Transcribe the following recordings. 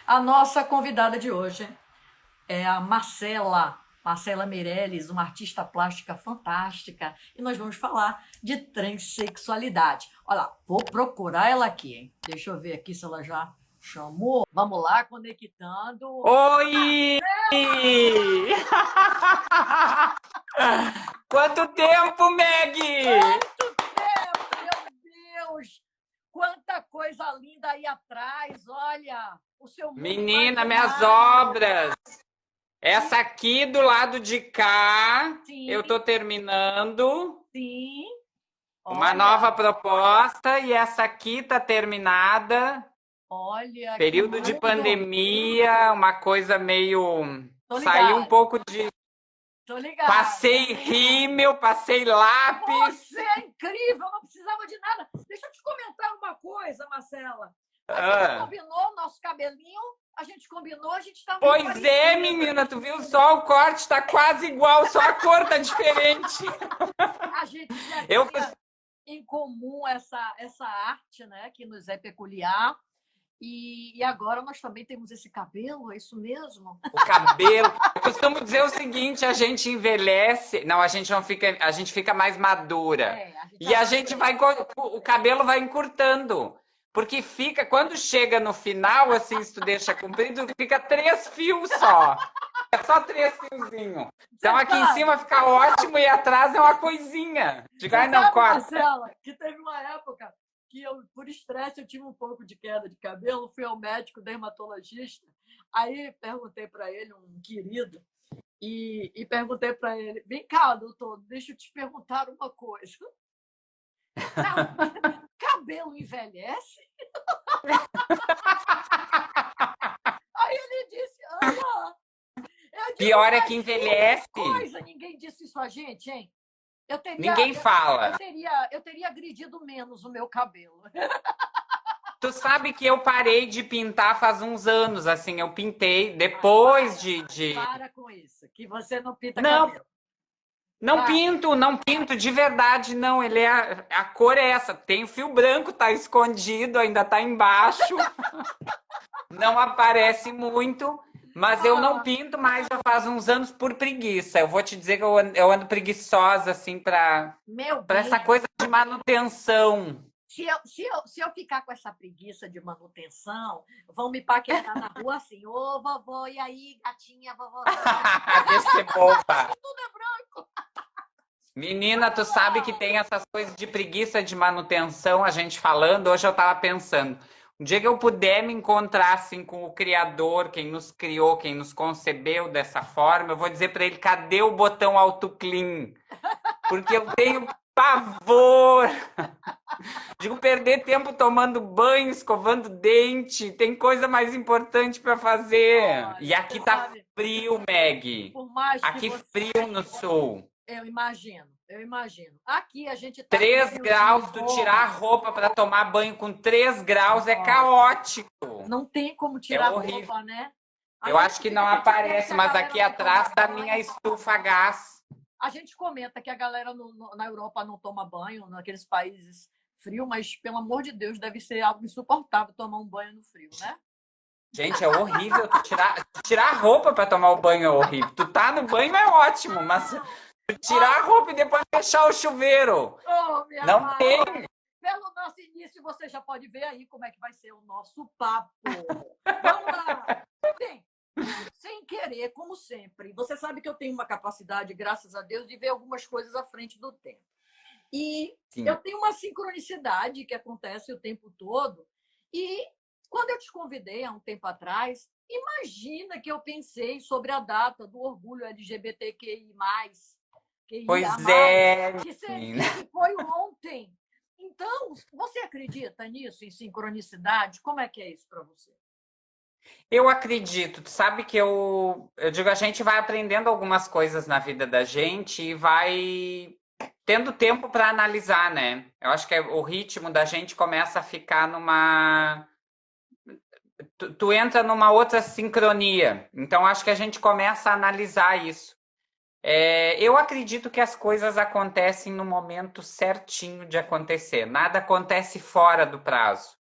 A nossa convidada de hoje é a Marcela Meirelles, uma artista plástica fantástica, e nós vamos falar de transexualidade. Olha, vou procurar ela aqui, hein? Deixa eu ver aqui se ela já chamou. Vamos lá, conectando. Oi! Quanto tempo, Meg? Quanto tempo, meu Deus! Quanta coisa linda aí atrás, olha! O seu mundo Menina, minhas imaginário. obras. Essa aqui do lado de cá, Sim, eu tô terminando sim, uma olha, nova proposta e essa aqui tá terminada. olha que Período de lindo! pandemia, uma coisa meio. Tô Saiu um ligada, pouco de. tô ligada. Passei rímel, passei lápis. Você é incrível, não precisava de nada. Deixa eu te comentar uma coisa, Marcela. A gente Ah. combinou o nosso cabelinho, a gente está meio Pois é, parecida. menina, tu viu só o corte tá quase igual, só a cor tá diferente. A gente já Eu tinha em comum essa arte, né, que nos é peculiar. E agora nós também temos esse cabelo, é isso mesmo? o cabelo, eu costumo dizer o seguinte, a gente envelhece, não, a gente não fica, a gente fica mais madura. É, a gente E a amadurece. gente vai o cabelo vai encurtando. Porque fica, quando chega no final, assim, se tu deixa comprido, fica 3 fios só. É só 3 fiozinhos. Então Você aqui em sabe, cima fica ótimo e atrás é uma coisinha. Digo, você ai, não, sabe, corta. Marcela, que teve uma época que eu, por estresse, eu tive um pouco de queda de cabelo, fui ao médico dermatologista, aí perguntei para ele, um querido, e perguntei para ele, vem cá, doutor, deixa eu te perguntar uma coisa. Cabelo envelhece? Aí ele disse, Ana, eu digo, Pior é que mas que envelhece, coisa, ninguém disse isso a gente, hein? Eu teria, ninguém eu, fala. eu teria agredido menos o meu cabelo. Tu sabe que eu parei de pintar faz uns anos, assim, eu pintei Ai, depois de... para com isso, que você não pinta Não, cabelo. não Para. pinto, não pinto, de verdade, não. Ele é a cor é essa. Tem o fio branco, tá escondido, ainda tá embaixo, não aparece muito, mas eu não Ah, pinto mais já faz uns anos por preguiça. Eu vou te dizer que eu ando preguiçosa, assim, meu para essa bem, coisa de manutenção. se eu ficar com essa preguiça de manutenção, vão me paquerar na rua assim, ô vovó, e aí, gatinha, vovozinha? Deixa de ser boba. Tudo é branco. Menina, tu sabe que tem essas coisas de preguiça de manutenção, a gente falando, hoje eu tava pensando, um dia que eu puder me encontrar assim com o criador, quem nos criou, quem nos concebeu dessa forma, eu vou dizer para ele, cadê o botão auto clean? Porque eu tenho pavor. Digo, perder tempo tomando banho, escovando dente, tem coisa mais importante para fazer. E Olha, aqui você tá sabe, frio, Meg. por mais que Aqui você. frio no sul. Eu imagino, eu imagino. Aqui a gente está com 3 graus, friozinho tu tirar a morno. roupa para tomar banho com 3 graus é Nossa, caótico. não tem como É tirar horrível. roupa, né? Eu Aí a acho gente que não fica criticando que aparece, a mas galera aqui não toma atrás da minha banho. estufa a gás. A gente comenta que a galera na Europa não toma banho, naqueles países frios, mas pelo amor de Deus, deve ser algo insuportável tomar um banho no frio, né? Gente, é horrível tu tirar a roupa para tomar o banho é horrível. Tu tá no banho é ótimo, mas tu tirar a Olha, roupa e depois fechar o chuveiro. oh, minha Não tem. amada, pelo nosso início você já pode ver aí como é que vai ser o nosso papo. Vamos lá! Bem, sem querer, como sempre, você sabe que eu tenho uma capacidade, graças a Deus, de ver algumas coisas à frente do tempo. E eu Sim. tenho uma sincronicidade que acontece o tempo todo. E quando eu te convidei há um tempo atrás, imagina que eu pensei sobre a data do orgulho LGBTQI+, QIA+, Pois é, que, menina. que foi ontem. Então, você acredita nisso, em sincronicidade? Como é que é isso para você? Eu acredito. Tu sabe que eu digo, a gente vai aprendendo algumas coisas na vida da gente e vai tendo tempo para analisar, né? Eu acho que o ritmo da gente começa a ficar numa. Tu entra numa outra sincronia. Então, acho que a gente começa a analisar isso. Eu acredito que as coisas acontecem no momento certinho de acontecer. Nada acontece fora do prazo.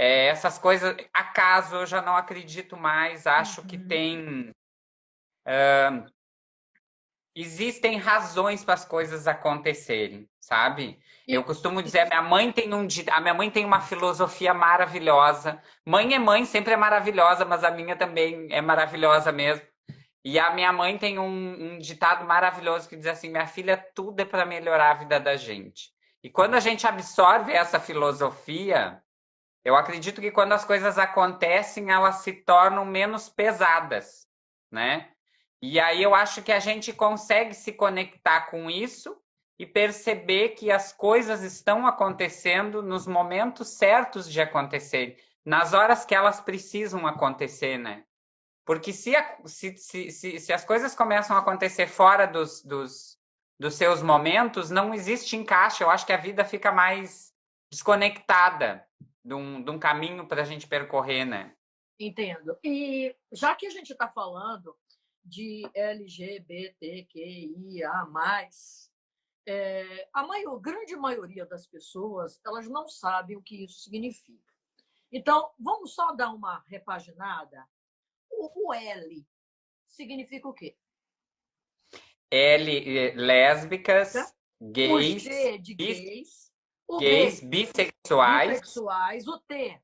essas coisas, acaso eu já não acredito mais, acho que existem razões para as coisas acontecerem, sabe? Eu costumo dizer, a minha mãe tem uma filosofia maravilhosa. Mãe é mãe, sempre é maravilhosa, mas a minha também é maravilhosa mesmo. E a minha mãe tem um ditado maravilhoso que diz assim: minha filha, tudo é para melhorar a vida da gente. E quando a gente absorve essa filosofia, eu acredito que quando as coisas acontecem, elas se tornam menos pesadas, né? E aí eu acho que a gente consegue se conectar com isso e perceber que as coisas estão acontecendo nos momentos certos de acontecerem, nas horas que elas precisam acontecer, né? Porque se as coisas começam a acontecer fora dos seus momentos, não existe encaixe. Eu acho que a vida fica mais desconectada de um caminho para a gente percorrer, né? Entendo. E já que a gente está falando de LGBTQIA+, grande maioria das pessoas, elas não sabem o que isso significa. Então, vamos só dar uma repaginada. O L significa o quê? Tá? Lésbicas, O gays, G de gays, o gays, B bissexuais, bissexuais, o T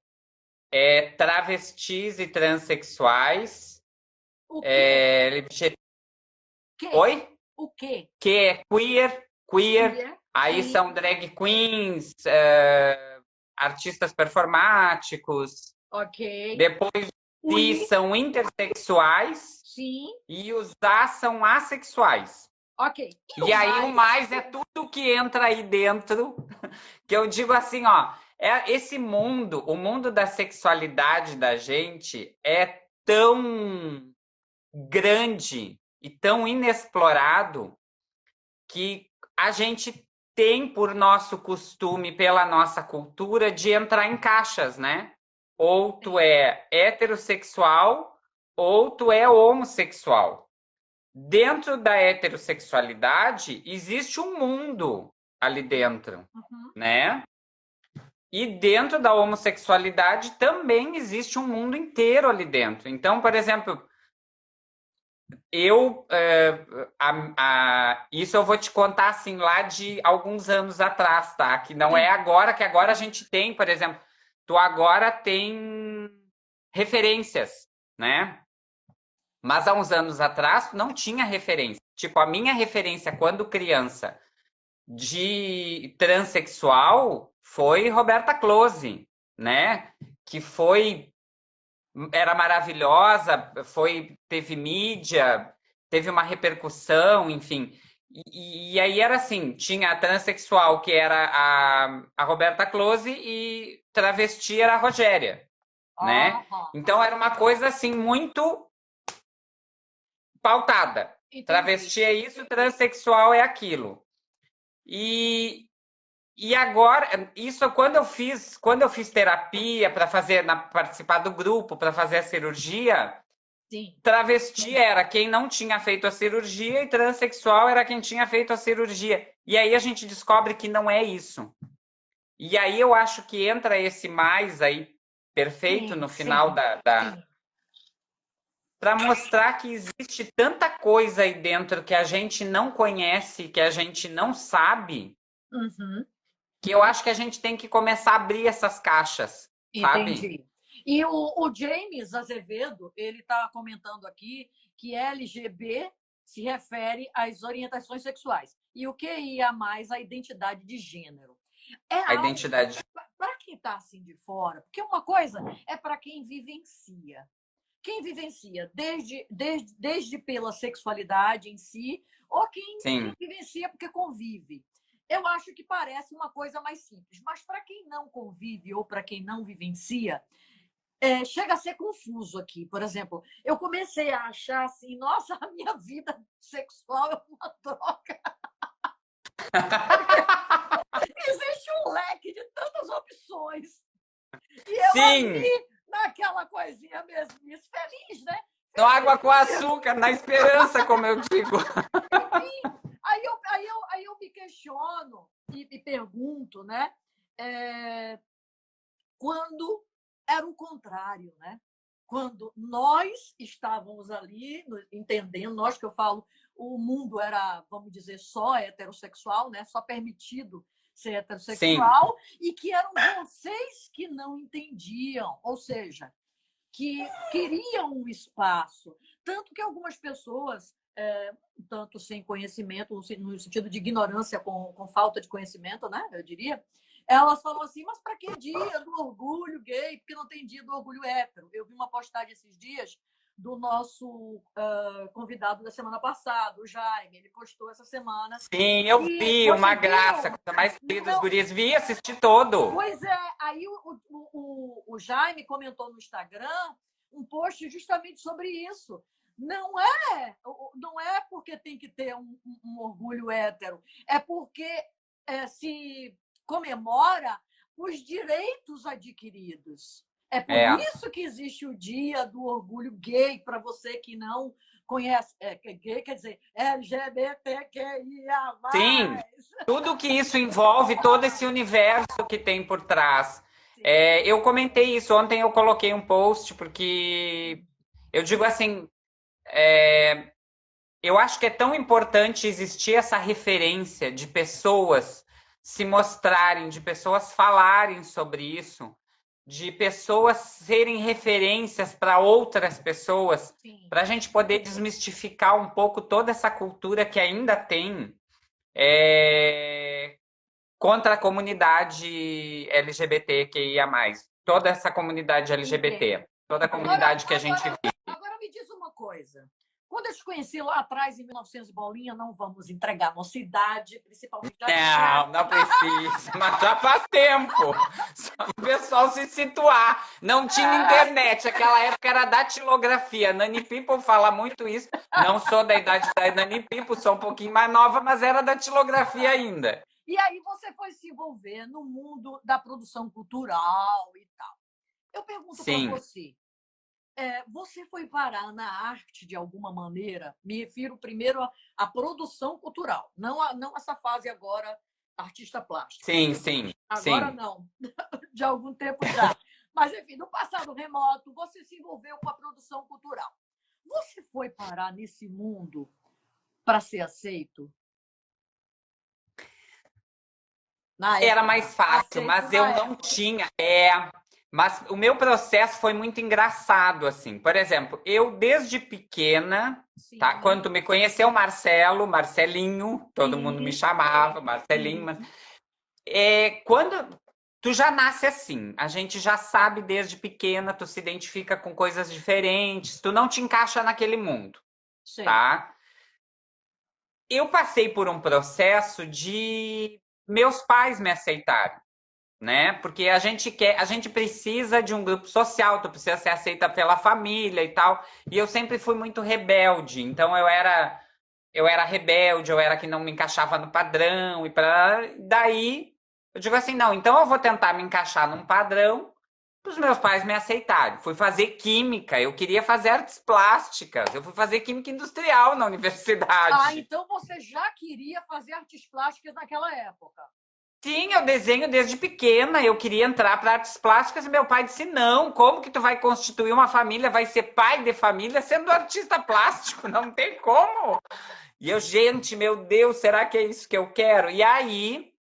travestis e transexuais, o quê? LGBT. Que? Oi? O quê? Que é queer. Queer, Aí sim, são drag queens, artistas performáticos. ok. Depois O de I, são intersexuais sim, e os A são assexuais. ok. E aí o mais é tudo que entra aí dentro, que eu digo assim, ó, esse mundo, o mundo da sexualidade da gente é tão grande e tão inexplorado que a gente tem por nosso costume, pela nossa cultura, de entrar em caixas, né? Ou tu é heterossexual ou tu é homossexual. Dentro da heterossexualidade existe um mundo ali dentro, Uhum. né? E dentro da homossexualidade também existe um mundo inteiro ali dentro. Então, por exemplo, isso eu vou te contar assim lá de alguns anos atrás, tá? Que não é Sim. agora, que agora a gente tem, por exemplo, tu agora tem referências, né? Mas há uns anos atrás tu não tinha referência. Tipo, a minha referência quando criança de transexual foi Roberta Close, né? Que era maravilhosa, teve mídia, teve uma repercussão, enfim. E aí era assim, tinha a transexual, que era a Roberta Close, e travesti era a Rogéria, né? Aham. Então era uma coisa assim muito pautada. Entendi. Travesti é isso, transexual é aquilo. E, e agora, isso quando eu fiz terapia para participar do grupo, para fazer a cirurgia, Sim. travesti era quem não tinha feito a cirurgia e transexual era quem tinha feito a cirurgia. E aí a gente descobre que não é isso. E aí eu acho que entra esse mais aí perfeito Sim, no sim, final sim. para mostrar que existe tanta coisa aí dentro que a gente não conhece, que a gente não sabe, Uhum. que eu acho que a gente tem que começar a abrir essas caixas, sabe? Entendi. E o James Azevedo, ele está comentando aqui que LGB se refere às orientações sexuais e o QIA+, a identidade de gênero. É A algo identidade. para quem está assim de fora, porque uma coisa é para quem vivencia. Quem vivencia desde pela sexualidade em si, ou quem Sim. vivencia porque convive. Eu acho que parece uma coisa mais simples, mas para quem não convive ou para quem não vivencia, chega a ser confuso aqui. Por exemplo, eu comecei a achar assim, nossa, a minha vida sexual é uma droga. Existe um leque de tantas opções. E eu Sim, ali, naquela coisinha mesmo, feliz, né? no água com Feliz. açúcar, na esperança, como eu digo. Enfim, aí eu me questiono e me pergunto, né? Quando era o contrário, né? Quando nós estávamos ali entendendo, nós que eu falo, o mundo era, vamos dizer, só heterossexual, né? Só permitido ser Sim, heterossexual, e que eram vocês que não entendiam, ou seja, que queriam um espaço. Tanto que algumas pessoas, tanto sem conhecimento, no sentido de ignorância com falta de conhecimento, né? Eu diria, elas falam assim, mas para que dia do orgulho gay? Porque não tem dia do orgulho hétero. Eu vi uma postagem esses dias do nosso convidado da semana passada, o Jaime. Ele postou essa semana. sim, eu E vi, você uma graça, viu? coisa mais querida dos Não, guris. Vi, assisti todo. pois é, aí o Jaime comentou no Instagram um post justamente sobre isso. Não é porque tem que ter um orgulho hétero, é porque se comemora os direitos adquiridos. É por É. isso que existe o dia do orgulho gay, para você que não conhece. Gay quer dizer LGBTQIA+. Sim, tudo que isso envolve, todo esse universo que tem por trás. Sim, Eu comentei isso ontem, eu coloquei um post, porque eu digo assim, eu acho que é tão importante existir essa referência de pessoas se mostrarem, de pessoas falarem sobre isso, de pessoas serem referências para outras pessoas, sim. para a gente poder desmistificar um pouco toda essa cultura que ainda tem é, contra a comunidade LGBTQIA+. Toda essa comunidade Entendo. LGBT, toda a Agora, comunidade que a gente agora, vive. agora me diz uma coisa. Quando eu te conheci lá atrás, em 1900 bolinha, não vamos entregar nossa idade, principalmente a minha. Não, não precisa, mas já faz tempo. Só o pessoal se situar. Não tinha internet, aquela época era datilografia. Nani People fala muito isso. Não sou da idade da Nani People, sou um pouquinho mais nova, mas era datilografia ainda. E aí você foi se envolver no mundo da produção cultural e tal. Eu pergunto para Sim, você, você foi parar na arte de alguma maneira? Me refiro primeiro à produção cultural, não essa fase agora artista plástico. sim, sim, Agora sim. não, de algum tempo já. Mas, enfim, no passado remoto, você se envolveu com a produção cultural. Você foi parar nesse mundo para ser aceito? Na Era época. mais fácil, Aceito mas na eu não época. tinha. Mas o meu processo foi muito engraçado, assim. Por exemplo, eu desde pequena, tá? Sim, Quando tu me conheceu, Marcelo, Marcelinho, todo mundo me sim, chamava, Marcelinho, sim. mas quando tu já nasce assim, a gente já sabe desde pequena, tu se identifica com coisas diferentes, tu não te encaixa naquele mundo, Sei. tá? Eu passei por um processo de meus pais me aceitarem, né? Porque a gente precisa de um grupo social, tu precisa ser aceita pela família e tal. E eu sempre fui muito rebelde, então eu era rebelde, eu era que não me encaixava no padrão e para daí eu digo assim, não, então eu vou tentar me encaixar num padrão para os meus pais me aceitarem. Fui fazer química, eu queria fazer artes plásticas, eu fui fazer química industrial na Ah, universidade. então você já queria fazer artes plásticas naquela época. Sim, eu desenho desde pequena. Eu queria entrar para artes plásticas e meu pai disse: Não, como que tu vai constituir uma família, vai ser pai de família sendo artista plástico? Não tem como. E eu, gente, meu Deus, será que é isso que eu quero? E aí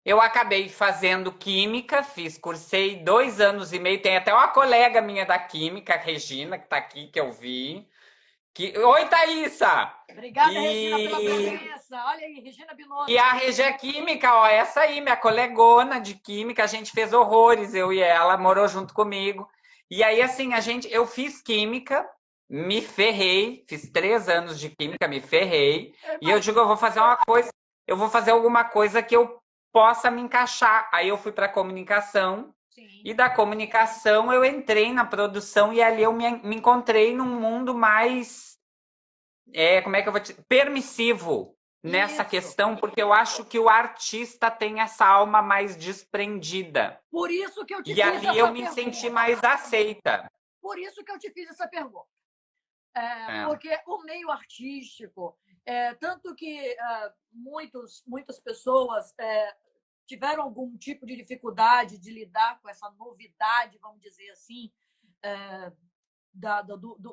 eu acabei fazendo química, cursei 2 anos e meio. Tem até uma colega minha da química, a Regina, que está aqui, que eu vi. Oi, Thaísa! Obrigada, Regina, pela E presença. Olha aí, Regina E Binotto. a Regia Química, ó, essa aí, minha colegona de química, a gente fez horrores, eu e ela, morou junto comigo. E aí, assim, eu fiz química, me ferrei, fiz 3 anos de química, me ferrei. Eu E eu digo, eu imagino. vou fazer uma coisa, eu vou fazer alguma coisa que eu possa me encaixar. Aí eu fui para comunicação, Sim. e da comunicação eu entrei na produção, e ali eu me encontrei num mundo mais como é que eu vou te... permissivo nessa Isso. questão, porque eu acho que o artista tem essa alma mais desprendida. Por isso que eu te E fiz ali eu essa me senti pergunta. mais aceita. Por isso que eu te fiz essa pergunta. É. Porque o meio artístico, tanto que muitas pessoas tiveram algum tipo de dificuldade de lidar com essa novidade, vamos dizer assim,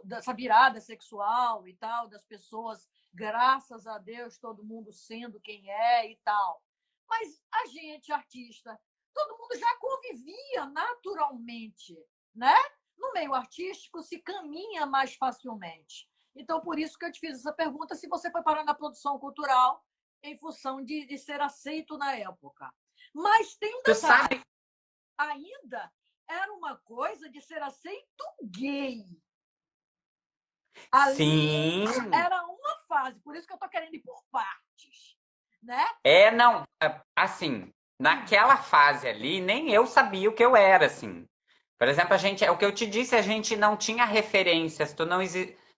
dessa virada sexual e tal, das pessoas, graças a Deus, todo mundo sendo quem é e tal. Mas a gente, artista, todo mundo já convivia naturalmente, né? No meio artístico se caminha mais facilmente. Então, por isso que eu te fiz essa pergunta, se você foi parar na produção cultural em função de ser aceito na época. Mas tem um Tu detalhe. sabe? Ainda era uma coisa de ser aceito gay. Ali Sim. era uma fase, por isso que eu estou querendo ir por partes, né? Não, assim, naquela fase ali, nem eu sabia o que eu era, assim. Por exemplo, o que eu te disse, a gente não tinha referências,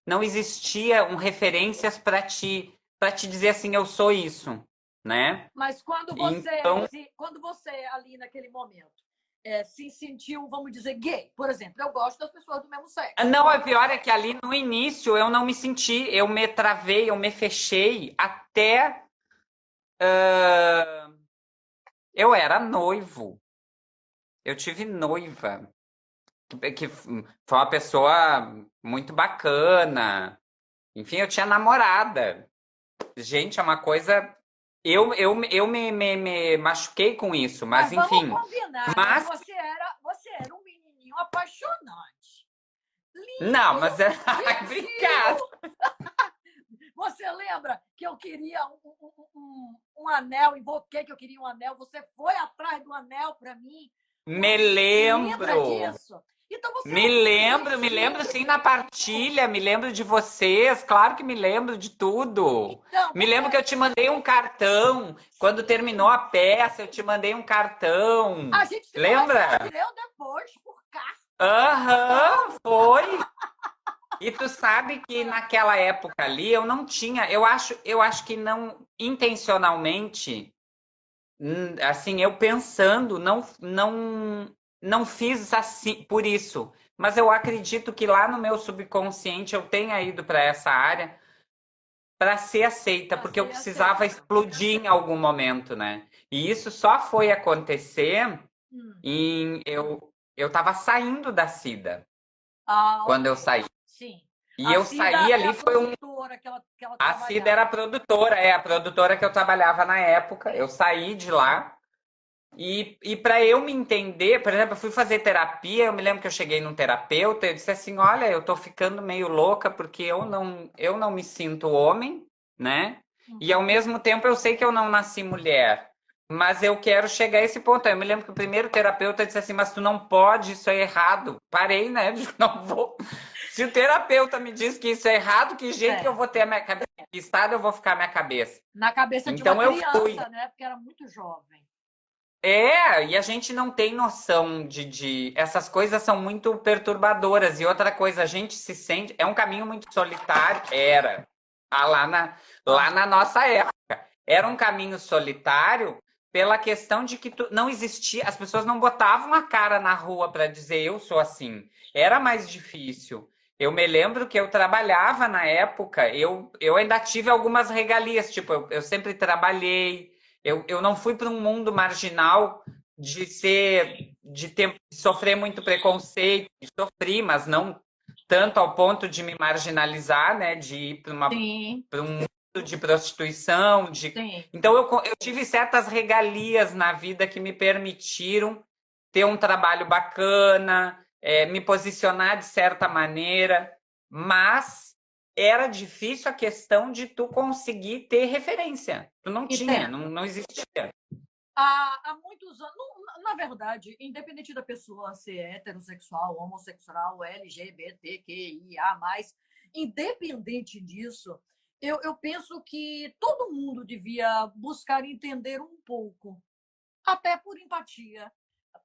não existia referências para te dizer assim, eu sou isso, né? Mas Então, quando você ali naquele momento se sentiu, vamos dizer, gay, por exemplo, eu gosto das pessoas do mesmo sexo. não, a pior é que ali no início eu não me senti, eu me travei, eu me fechei até eu era noivo. Eu tive noiva, que foi uma pessoa muito bacana. Enfim, eu tinha namorada. Gente, é uma coisa. Eu me machuquei com isso, Mas mas vamos enfim. combinar, né? Mas, Você era um menininho apaixonante. não, Lindo, mas é. Obrigada. gentil. Você lembra que eu queria um anel, invoquei que eu queria um anel, você foi atrás do anel para mim. Me Lembra lembro. disso? Então você era Me um menino lembro, me lembro gentil. sim na partilha, me lembro de vocês, claro que me lembro de tudo. Então, Me lembro que você. eu te mandei um cartão, quando terminou Sim. a peça, eu te mandei um A cartão. gente se Lembra? correspondeu depois por carta. Aham, foi. E tu sabe que naquela época ali eu não tinha, eu acho que não intencionalmente, assim, eu pensando, não fiz assim por isso. Mas eu acredito que lá no meu subconsciente eu tenha ido para essa área para ser aceita, Para porque eu ser precisava aceita. explodir em algum momento, né? E isso só foi acontecer Hum. eu estava saindo da Cida Ah, quando eu ok. saí. Sim. E A eu Cida saí é a ali foi um. produtora que ela A Cida era a trabalhava. produtora, é a produtora que eu trabalhava na época. Eu Sim. saí de lá e para eu me entender, por exemplo, eu fui fazer terapia. Eu me lembro que eu cheguei num terapeuta e eu disse assim: Olha, eu tô ficando meio louca porque eu não me sinto homem, né? E ao Uhum. mesmo tempo eu sei que eu não nasci mulher. Mas eu quero chegar a esse ponto. Eu me lembro que o primeiro terapeuta disse assim: Mas tu não pode, isso é errado. Parei, né? Não vou. Se o terapeuta me diz que isso é errado, que jeito que eu É. vou ter a minha cabeça? Que estado eu vou ficar a minha cabeça? Na cabeça de uma Então eu fui. criança, né? Porque era muito jovem. E a gente não tem noção Essas coisas são muito perturbadoras. E outra coisa, a gente se sente. É um caminho muito solitário. Era. Lá Ah, na nossa época. Era um caminho solitário pela questão de que não existia. As pessoas não botavam a cara na rua para dizer eu sou assim. Era mais difícil. Eu me lembro que eu trabalhava na época, eu ainda tive algumas regalias, tipo, eu sempre trabalhei. Eu não fui para um mundo marginal de sofrer muito preconceito, sofri, mas não tanto ao ponto de me marginalizar, né? De ir sim, para um mundo de prostituição, sim. então eu tive certas regalias na vida que me permitiram ter um trabalho bacana, me posicionar de certa maneira, mas era difícil a questão de tu conseguir ter referência. Tu não tinha, Entendo. não existia. Há muitos anos, na verdade, independente da pessoa ser heterossexual, homossexual, LGBTQIA+, independente disso, eu penso que todo mundo devia buscar entender um pouco, até por empatia,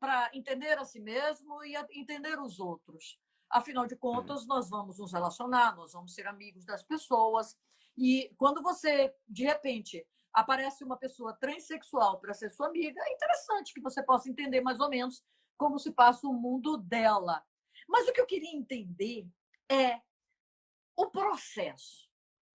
para entender a si mesmo e entender os outros. Afinal de contas, nós vamos nos relacionar, nós vamos ser amigos das pessoas. E quando você, de repente, aparece uma pessoa transexual para ser sua amiga, é interessante que você possa entender mais ou menos como se passa o mundo dela. Mas o que eu queria entender é o processo.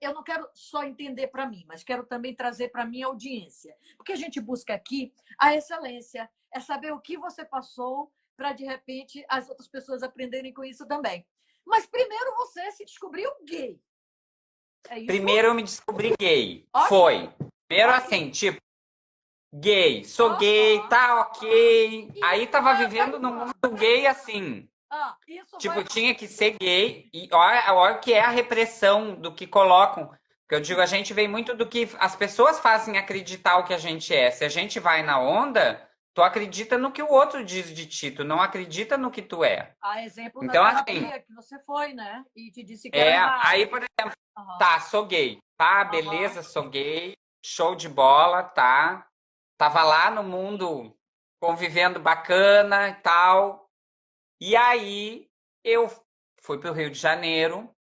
eu não quero só entender para mim, mas quero também trazer para a minha audiência. Porque a gente busca aqui a excelência, é saber o que você passou para, de repente, as outras pessoas aprenderem com isso também. Mas primeiro você se descobriu gay. É isso? Primeiro eu me descobri gay. Ok, Foi. Primeiro ok. assim, tipo, gay, sou gay, Aham. tá ok. Aí Isso tava vai até vivendo no quando? mundo gay assim. Isso vai. Tipo, tinha que ser gay. E olha que é a repressão do que colocam. Porque eu digo, a gente vem muito do que as pessoas fazem acreditar o que a gente é. Se a gente vai na onda, tu acredita no que o outro diz de ti, tu não acredita no que tu é. A exemplo da Então, assim, terapia que você foi, né? E te disse que era é. errado. Aí, por exemplo, Aham, tá, sou gay. Tá, aham. beleza, sou gay. Show de bola, tá. Tava lá no mundo convivendo bacana e tal. E aí eu fui para o Rio de Janeiro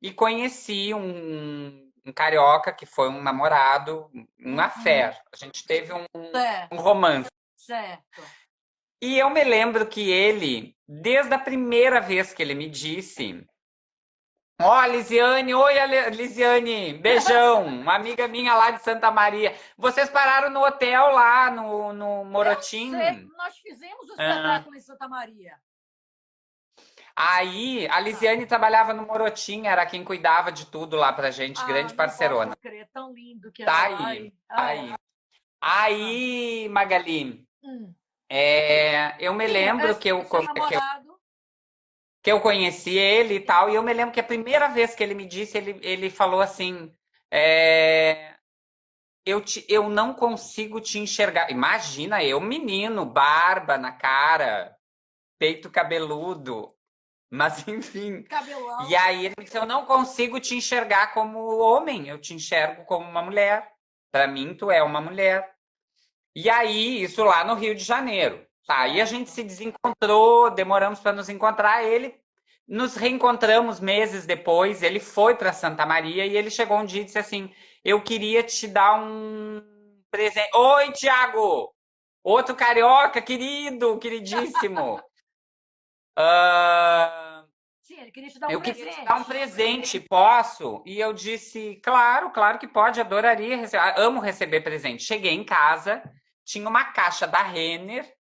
e conheci um carioca que foi um namorado, um Uhum. affair. A gente teve um Certo, romance. certo. E eu me lembro que ele, desde a primeira vez que ele me disse: Ó, Lisiane, oi, Lisiane, beijão, uma amiga minha lá de Santa Maria. Vocês pararam no hotel lá no Eu sei, Morotim? nós fizemos o Ah. espetáculo em Santa Maria. Aí, a Ah, Lisiane trabalhava no Morotim, era quem cuidava de tudo lá pra gente, grande não posso parcerona. crer, tão lindo que era Tá lá. aí, tá Ai, aí. ah. Aí, Magali, Hum. eu me Sim, lembro que o seu namorado. que eu conheci ele e Sim. tal, e eu me lembro que a primeira vez que ele me disse, ele falou assim, é, eu não consigo te enxergar. Imagina eu, menino, barba na cara, peito cabeludo, mas enfim. E Cabelão. aí ele disse, eu não consigo te enxergar como homem, eu te enxergo como uma mulher. Para mim, tu é uma mulher. E aí, isso lá no Rio de Janeiro. Tá, aí a gente Certo. se desencontrou, demoramos para nos encontrar. Ele nos reencontramos meses depois. Ele foi para Santa Maria e ele chegou um dia e disse assim: Eu queria te dar um presente. Oi, Tiago! Outro carioca, querido, queridíssimo. Ah, Sim, ele queria te dar um eu queria te dar um presente. presente, posso? E eu disse, claro, claro que pode, adoraria receber, amo receber presente. Cheguei em casa, tinha uma caixa da Renner,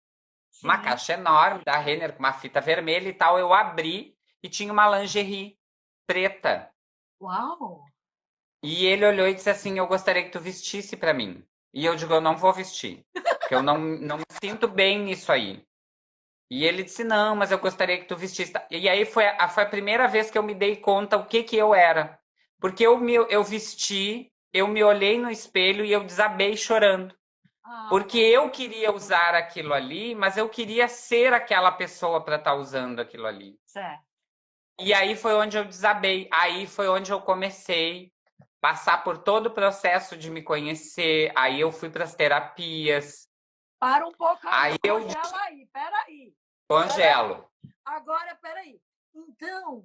uma Sim. caixa enorme da Renner com uma fita vermelha e tal. Eu abri e tinha uma lingerie preta. Uau! E ele olhou e disse assim: Eu gostaria que tu vestisse para mim. E eu digo: Eu não vou vestir, porque eu não me sinto bem nisso aí. E ele disse: Não, mas eu gostaria que tu vestisse. E aí foi a primeira vez que eu me dei conta o que eu era. Porque eu vesti, eu me olhei no espelho e eu desabei chorando. Porque Ah, eu queria usar aquilo ali, mas eu queria ser aquela pessoa para estar usando aquilo ali. certo. E aí foi onde eu desabei. Aí foi onde eu comecei a passar por todo o processo de me conhecer. Aí eu fui para as terapias. Para um pouco Aí aí, eu congela aí, peraí. congelo. Agora, peraí. Então,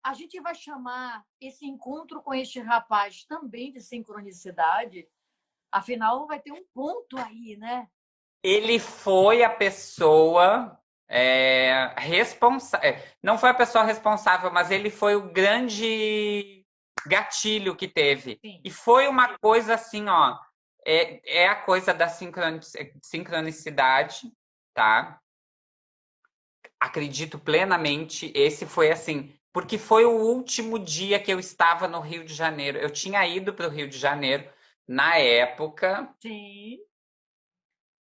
a gente vai chamar esse encontro com este rapaz também de sincronicidade? Afinal, vai ter um ponto aí, né? Ele foi a pessoa responsável. Não foi a pessoa responsável, mas ele foi o grande gatilho que teve. Sim. E foi uma coisa assim, ó. É a coisa da sincronicidade, tá? Acredito plenamente. Esse foi assim, porque foi o último dia que eu estava no Rio de Janeiro. Eu tinha ido para o Rio de Janeiro na época, Sim.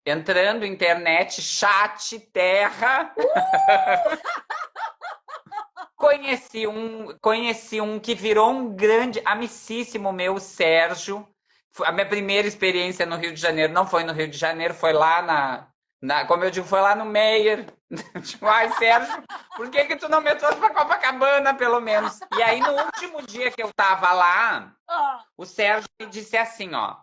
entrando internet, chat, terra. Conheci um que virou um grande amicíssimo meu, o Sérgio. A minha primeira experiência no Rio de Janeiro não foi no Rio de Janeiro, foi lá como eu digo, foi lá no Meier. Tipo, ai, Sérgio, por que tu não me trouxe pra Copacabana, pelo menos? E aí, no último dia que eu tava lá, Ah, o Sérgio me disse assim, ó,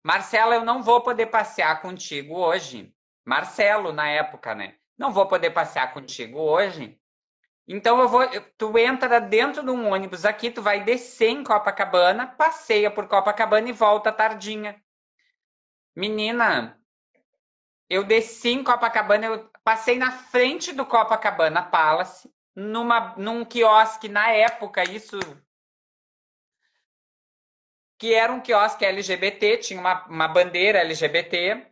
Marcela, eu não vou poder passear contigo hoje. Marcelo, na época, né? Não vou poder passear contigo hoje, então tu entra dentro de um ônibus aqui, tu vai descer em Copacabana, passeia por Copacabana e volta tardinha. Menina, eu desci em Copacabana, eu passei na frente do Copacabana Palace, num quiosque na época, isso que era um quiosque LGBT, tinha uma bandeira LGBT.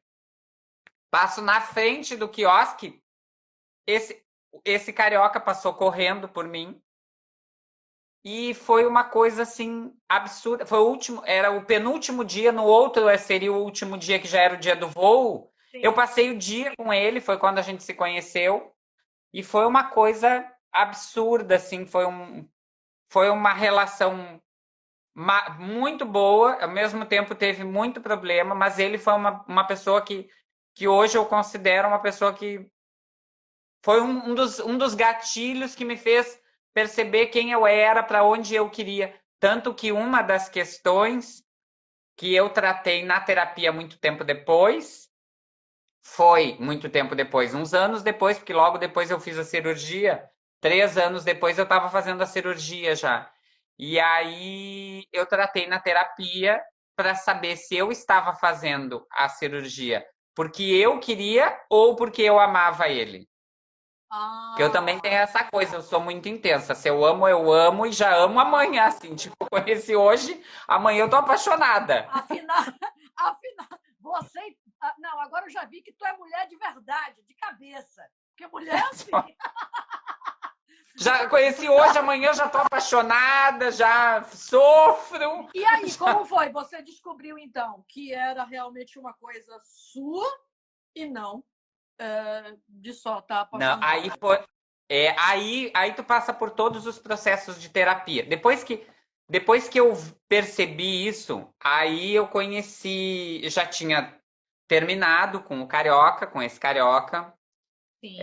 Passo na frente do quiosque, esse carioca passou correndo por mim. E foi uma coisa assim absurda. Foi o último, era o penúltimo dia, no outro seria o último dia que já era o dia do voo. Sim. Eu passei o dia com ele, foi quando a gente se conheceu, e foi uma coisa absurda, assim, foi uma relação muito boa, ao mesmo tempo teve muito problema, mas ele foi uma pessoa que hoje eu considero uma pessoa que foi um dos gatilhos que me fez perceber quem eu era, para onde eu queria. Tanto que uma das questões que eu tratei na terapia muito tempo depois, uns anos depois, porque logo depois eu fiz a cirurgia, 3 anos depois eu estava fazendo a cirurgia já. E aí eu tratei na terapia para saber se eu estava fazendo a cirurgia porque eu queria ou porque eu amava ele. Porque eu também tenho essa coisa, eu sou muito intensa. Se eu amo e já amo amanhã, assim. Tipo, eu conheci hoje, amanhã eu tô apaixonada. Afinal, você. Não, agora eu já vi que tu é mulher de verdade, de cabeça. Porque mulher é assim. Já conheci hoje, amanhã eu já tô apaixonada, já sofro. E aí, como foi? Você descobriu, então, que era realmente uma coisa sua e não de só estar Não, apaixonada. aí foi. Aí tu passa por todos os processos de terapia. Depois que eu percebi isso, aí eu conheci, já tinha terminado com esse carioca. Sim.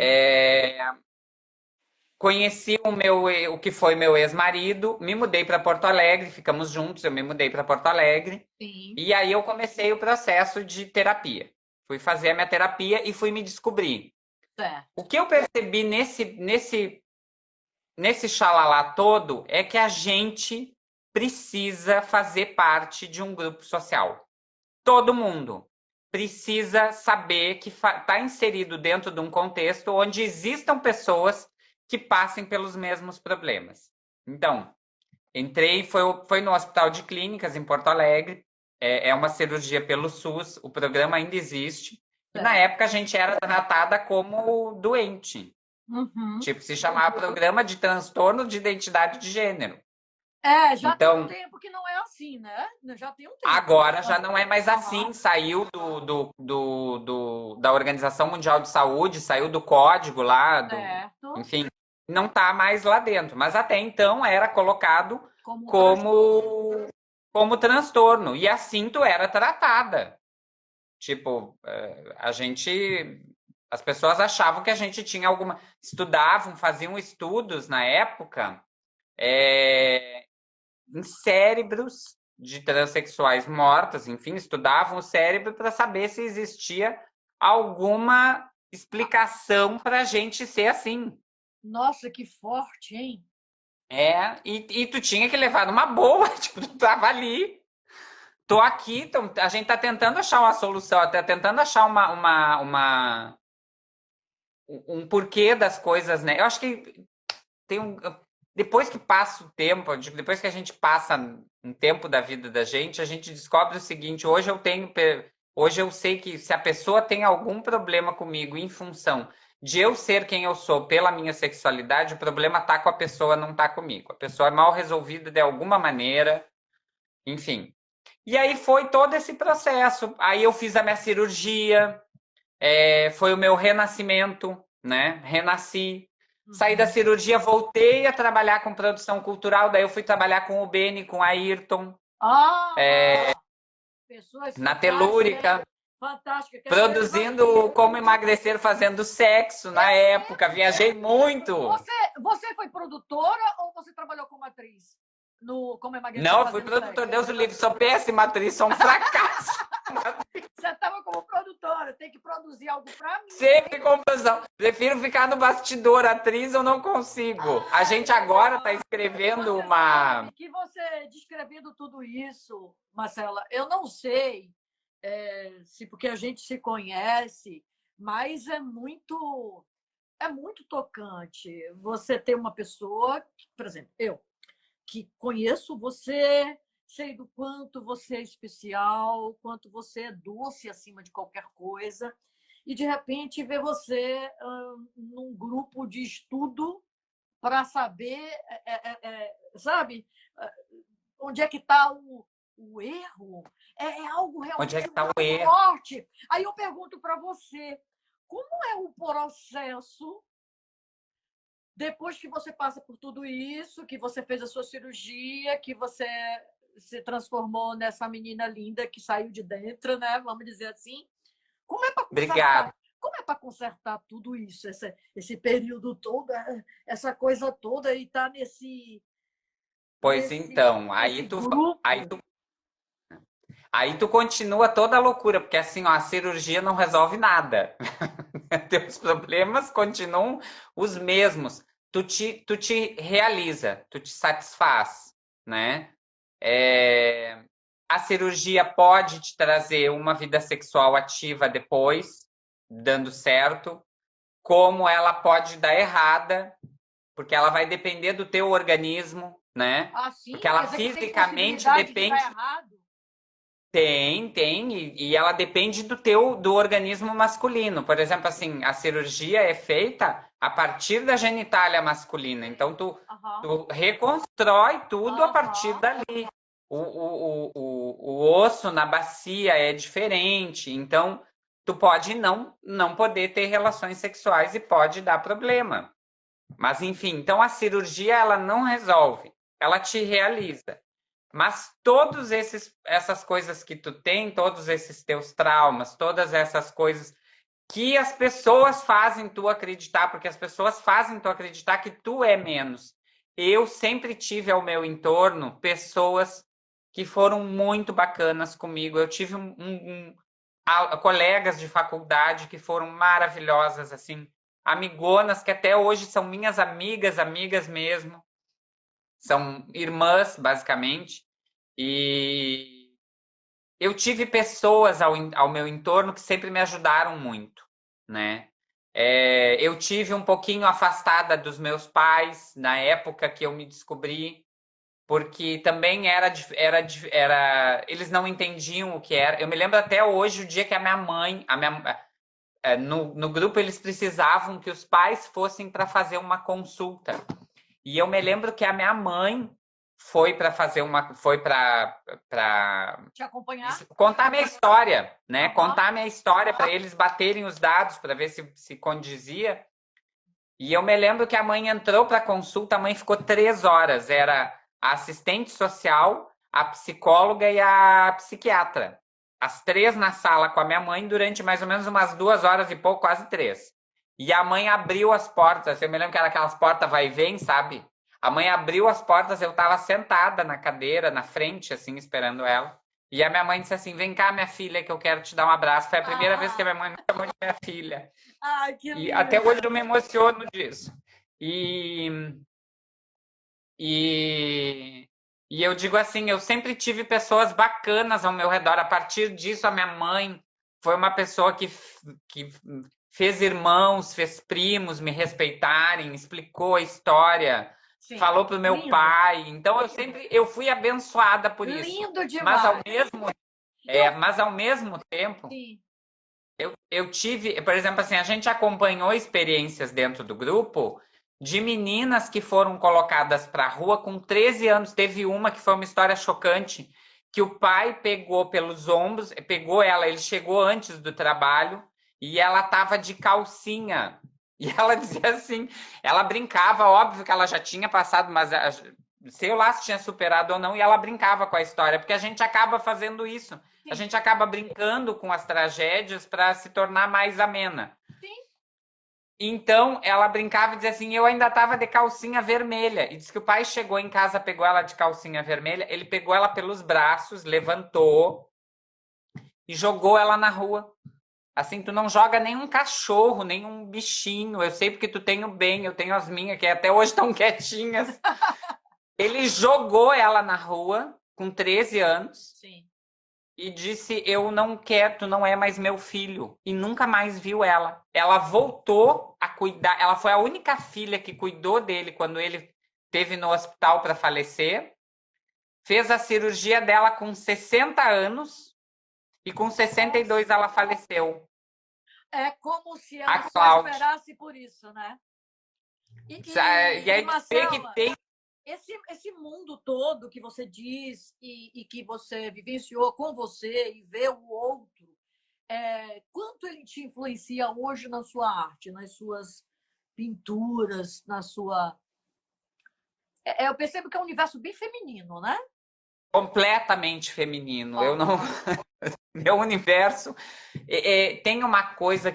Conheci o que foi meu ex-marido, me mudei para Porto Alegre, ficamos juntos, eu me mudei para Porto Alegre. Sim. E aí eu comecei o processo de terapia. Fui fazer a minha terapia e fui me descobrir. Certo. O que eu percebi nesse xalalá todo é que a gente precisa fazer parte de um grupo social. Todo mundo precisa saber que está inserido dentro de um contexto onde existam pessoas que passem pelos mesmos problemas. Então, entrei, foi no Hospital de Clínicas, em Porto Alegre, é uma cirurgia pelo SUS, o programa ainda existe, e na época a gente era tratada como doente. Uhum. Tipo, se chamava Programa de Transtorno de Identidade de Gênero. Já Então, tem um tempo que não é assim, né? Já tem um tempo. agora já não é mais assim, saiu da Organização Mundial de Saúde, saiu do código lá, enfim, não está mais lá dentro. Mas até então era colocado como transtorno. E assim tu era tratada. Tipo, as pessoas achavam que a gente tinha estudavam, faziam estudos na época, em cérebros de transexuais mortas, enfim, estudavam o cérebro para saber se existia alguma explicação para a gente ser assim. Nossa, que forte, hein? E tu tinha que levar numa boa, tipo, tu tava ali, tô aqui, então, a gente tá tentando achar uma solução, até tentando achar um porquê das coisas, né? Eu acho que depois que passa o tempo, depois que a gente passa um tempo da vida da gente, a gente descobre o seguinte: hoje eu sei que se a pessoa tem algum problema comigo em função de eu ser quem eu sou pela minha sexualidade, o problema tá com a pessoa, não tá comigo. A pessoa é mal resolvida de alguma maneira, enfim. E aí foi todo esse processo. Aí eu fiz a minha cirurgia, foi o meu renascimento, né? Renasci. Saí da cirurgia, voltei a trabalhar com produção cultural, daí eu fui trabalhar com o Beni, com a Ayrton. Pessoas na Telúrica. Fantástica. Produzindo Como Emagrecer Fazendo Sexo na época. Viajei muito. Você foi produtora ou você trabalhou como atriz? Como Emagrecer Não, fui produtor, Deus o livre. Sou péssima atriz, sou um fracasso. Você estava como produtora, tem que produzir algo para mim. Sempre com produção. Prefiro ficar no bastidor, atriz eu não consigo. A gente agora está escrevendo uma... Que você descrevendo tudo isso, Marcela, eu não sei se porque a gente se conhece, mas é muito tocante. Você ter uma pessoa, por exemplo, eu, que conheço você sei do quanto você é especial, quanto você é doce acima de qualquer coisa, e de repente ver você num grupo de estudo para saber, sabe, onde é que está o erro. É algo Onde é realmente que está muito o erro? forte. Aí eu pergunto para você, como é o processo depois que você passa por tudo isso, que você fez a sua cirurgia, que você se transformou nessa menina linda que saiu de dentro, né? Vamos dizer assim. Como é para Obrigado. consertar? Como é para consertar tudo isso, esse período todo, essa coisa toda e estar Pois então, nesse grupo? aí tu continua toda a loucura, porque assim, ó, a cirurgia não resolve nada. Teus problemas continuam os mesmos. Tu te realiza, tu te satisfaz, né? A cirurgia pode te trazer uma vida sexual ativa depois, dando certo, como ela pode dar errada, porque ela vai depender do teu organismo, né? Porque Assim, quer ela dizer que tem fisicamente possibilidade de dar depende. errado? Tem, e ela depende do organismo masculino. Por exemplo, assim, a cirurgia é feita a partir da genitália masculina. Então, Aham, tu reconstrói tudo a partir aham, dali. O osso na bacia é diferente. Então, tu pode não poder ter relações sexuais e pode dar problema. Mas, enfim, então a cirurgia ela não resolve, ela te realiza. Mas todos essas coisas que tu tem, todos esses teus traumas, todas essas coisas que as pessoas fazem tu acreditar, porque as pessoas fazem tu acreditar que tu é menos. Eu sempre tive ao meu entorno pessoas que foram muito bacanas comigo. Eu tive colegas de faculdade que foram maravilhosas, assim, amigonas que até hoje são minhas amigas, amigas mesmo. São irmãs, basicamente. E eu tive pessoas ao meu entorno que sempre me ajudaram muito, né? Eu tive um pouquinho afastada dos meus pais na época que eu me descobri, porque também eles não entendiam o que era. Eu me lembro até hoje o dia que no grupo eles precisavam que os pais fossem para fazer uma consulta. E eu me lembro que a minha mãe foi para te acompanhar? contar a minha história, né? Aham. Contar a minha história para eles baterem os dados para ver se condizia. E eu me lembro que a mãe entrou para a consulta, a mãe ficou 3 horas. Era a assistente social, a psicóloga e a psiquiatra. As três na sala com a minha mãe durante mais ou menos umas 2 horas e pouco, quase três. E a mãe abriu as portas. Eu me lembro que era aquelas portas vai e vem, sabe? A mãe abriu as portas, eu estava sentada na cadeira, na frente, assim, esperando ela. E a minha mãe disse assim: Vem cá, minha filha, que eu quero te dar um abraço. Foi a primeira vez que a Ah, minha mãe me chamou de minha filha. ai, que E até lindo. hoje eu me emociono disso. E, e, e eu digo assim, eu sempre tive pessoas bacanas ao meu redor. A partir disso, a minha mãe foi uma pessoa que fez irmãos, fez primos me respeitarem, explicou a história, Sim, falou para o meu lindo. pai. Então eu fui abençoada por isso. Lindo Mas ao demais. mesmo, Eu, mas ao mesmo tempo sim, eu tive, por exemplo, assim, a gente acompanhou experiências dentro do grupo de meninas que foram colocadas para a rua com 13 anos. Teve uma que foi uma história chocante, que o pai pegou pelos ombros, pegou ela, ele chegou antes do trabalho e ela estava de calcinha. E ela dizia assim, ela brincava, óbvio que ela já tinha passado, mas sei lá se tinha superado ou não, e ela brincava com a história, porque a gente acaba fazendo isso. A sim, gente acaba brincando com as tragédias para se tornar mais amena. sim. Então, ela brincava e dizia assim: Eu ainda estava de calcinha vermelha. E diz que o pai chegou em casa, pegou ela de calcinha vermelha, ele pegou ela pelos braços, levantou e jogou ela na rua. Assim, tu não joga nenhum cachorro, nenhum bichinho. Eu sei porque tu tem o bem, eu tenho as minhas, que até hoje estão quietinhas. Ele jogou ela na rua com 13 anos Sim. e disse: Eu não quero, tu não é mais meu filho. E nunca mais viu ela. Ela voltou a cuidar, ela foi a única filha que cuidou dele quando ele teve no hospital para falecer. fez a cirurgia dela com 60 anos e com 62 ela faleceu. É como se A ela só Cláudia. esperasse por isso, né? E aí dizer que Marcela, tem. esse mundo todo que você diz e que você vivenciou com você e vê o outro, quanto ele te influencia hoje na sua arte, nas suas pinturas, na sua. Eu percebo que é um universo bem feminino, né? Completamente feminino. Eu não. Aham. Meu universo tem uma coisa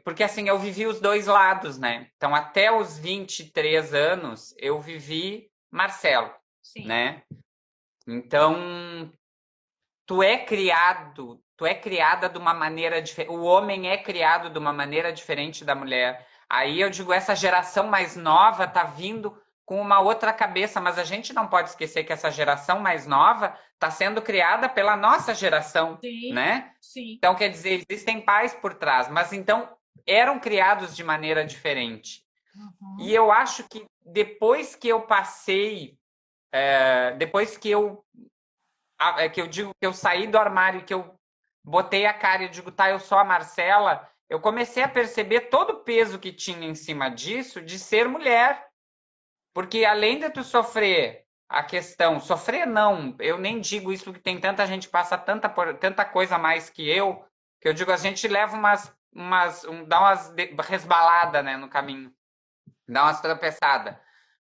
porque assim, eu vivi os dois lados, né? Então, até os 23 anos, eu vivi Marcelo, Sim. né? Então, tu é criada de uma maneira diferente. O homem é criado de uma maneira diferente da mulher. Aí eu digo, essa geração mais nova tá vindo com uma outra cabeça, mas a gente não pode esquecer que essa geração mais nova está sendo criada pela nossa geração, Sim, né? sim. Então, quer dizer, existem pais por trás, mas então eram criados de maneira diferente. Uhum. E eu acho que depois que eu passei, depois que eu digo que eu saí do armário, que eu botei a cara e digo, tá, eu sou a Marcela, eu comecei a perceber todo o peso que tinha em cima disso de ser mulher. Porque além de tu sofrer a questão, sofrer não, eu nem digo isso porque tem tanta gente que passa tanta coisa a mais que eu digo, a gente leva dá umas resbalada, né, no caminho, dá umas tropeçadas.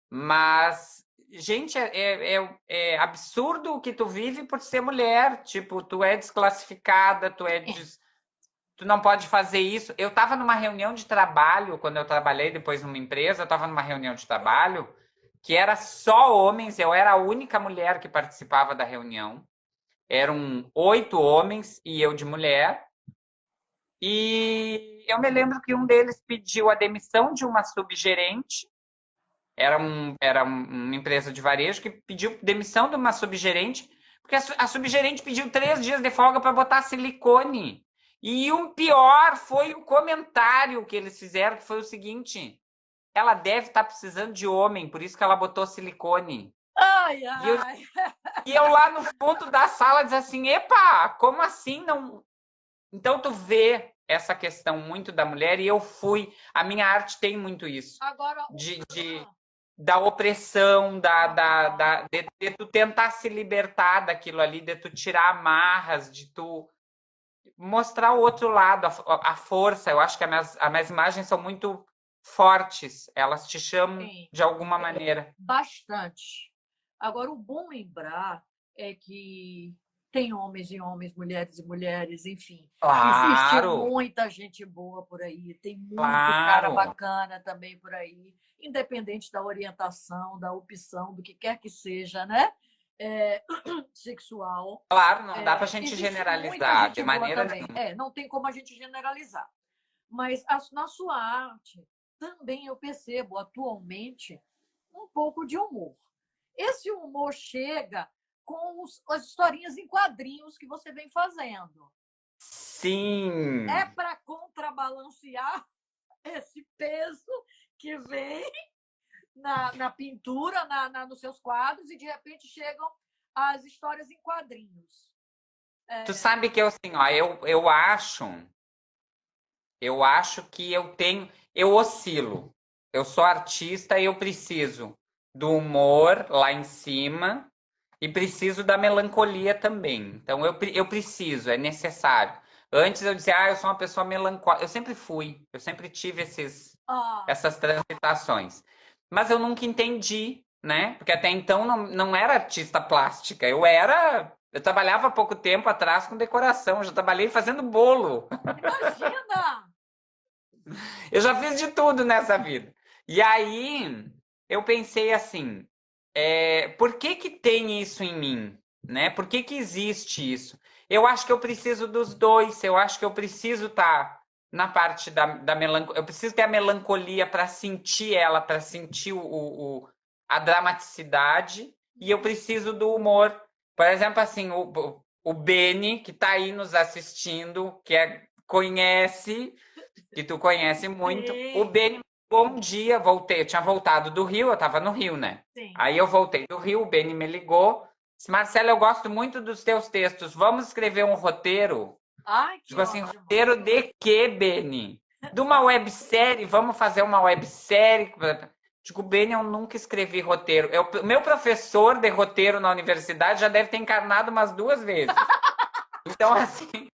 Mas, gente, é absurdo o que tu vive por ser mulher. Tipo, tu é desclassificada, tu não pode fazer isso. Eu estava numa reunião de trabalho, quando eu trabalhei depois numa empresa, eu estava numa reunião de trabalho que era só homens, eu era a única mulher que participava da reunião. Eram 8 homens e eu de mulher. E eu me lembro que um deles pediu a demissão de uma subgerente. Uma empresa de varejo que pediu demissão de uma subgerente, porque a subgerente pediu 3 dias de folga para botar silicone. E o pior foi o comentário que eles fizeram, que foi o seguinte: ela deve estar precisando de homem, por isso que ela botou silicone. Ai, E eu, ai. e eu lá no fundo da sala diz assim, epa, como assim não? Então tu vê essa questão muito da mulher e a minha arte tem muito isso, Agora, de da opressão, de tu tentar se libertar daquilo ali, de tu tirar amarras, de tu mostrar o outro lado, a força. Eu acho que as minhas imagens são muito fortes, elas te chamam sim, de alguma maneira. bastante. Agora, o bom lembrar é que tem homens e homens, mulheres e mulheres, enfim. Existe Claro, muita gente boa por aí, tem muito cara claro, bacana também por aí, independente da orientação, da opção, do que quer que seja, né? É, sexual. claro, não dá pra gente Existe muita generalizar de gente boa maneira também. nenhuma. Não tem como a gente generalizar. Mas na sua arte também eu percebo atualmente um pouco de humor. Esse humor chega com as historinhas em quadrinhos que você vem fazendo. É Sim, para contrabalancear esse peso que vem na pintura, nos seus quadros, e de repente chegam as histórias em quadrinhos. tu sabe que eu assim, ó, eu acho que eu oscilo. Eu sou artista e eu preciso do humor lá em cima e preciso da melancolia também. Então eu preciso, é necessário. Antes eu dizia, eu sou uma pessoa melancólica. Eu sempre tive Ah, essas transitações. Mas eu nunca entendi, né? Porque até então não era artista plástica. Eu trabalhava há pouco tempo atrás com decoração, eu já trabalhei fazendo bolo. imagina! Eu já fiz de tudo nessa vida. E aí eu pensei assim, por que que tem isso em mim, né? Por que que existe isso? Eu acho que eu preciso dos dois. Eu acho que eu preciso estar na parte da melancolia. Eu preciso ter a melancolia para sentir ela, para sentir a dramaticidade. E eu preciso do humor. Por exemplo, assim, o Beni, que está aí nos assistindo, conhece, que tu conhece muito, Sim. um dia, voltei, eu tinha voltado do Rio, eu tava no Rio, né? Sim. Aí eu voltei do Rio, o Beni me ligou, disse, Marcela, eu gosto muito dos teus textos, vamos escrever um roteiro? Ai, que Digo assim, ótimo. roteiro de quê, Beni? De uma websérie, vamos fazer uma websérie? Digo, Beni, eu nunca escrevi roteiro. Meu professor de roteiro na universidade já deve ter encarnado umas 2 vezes. Então, assim,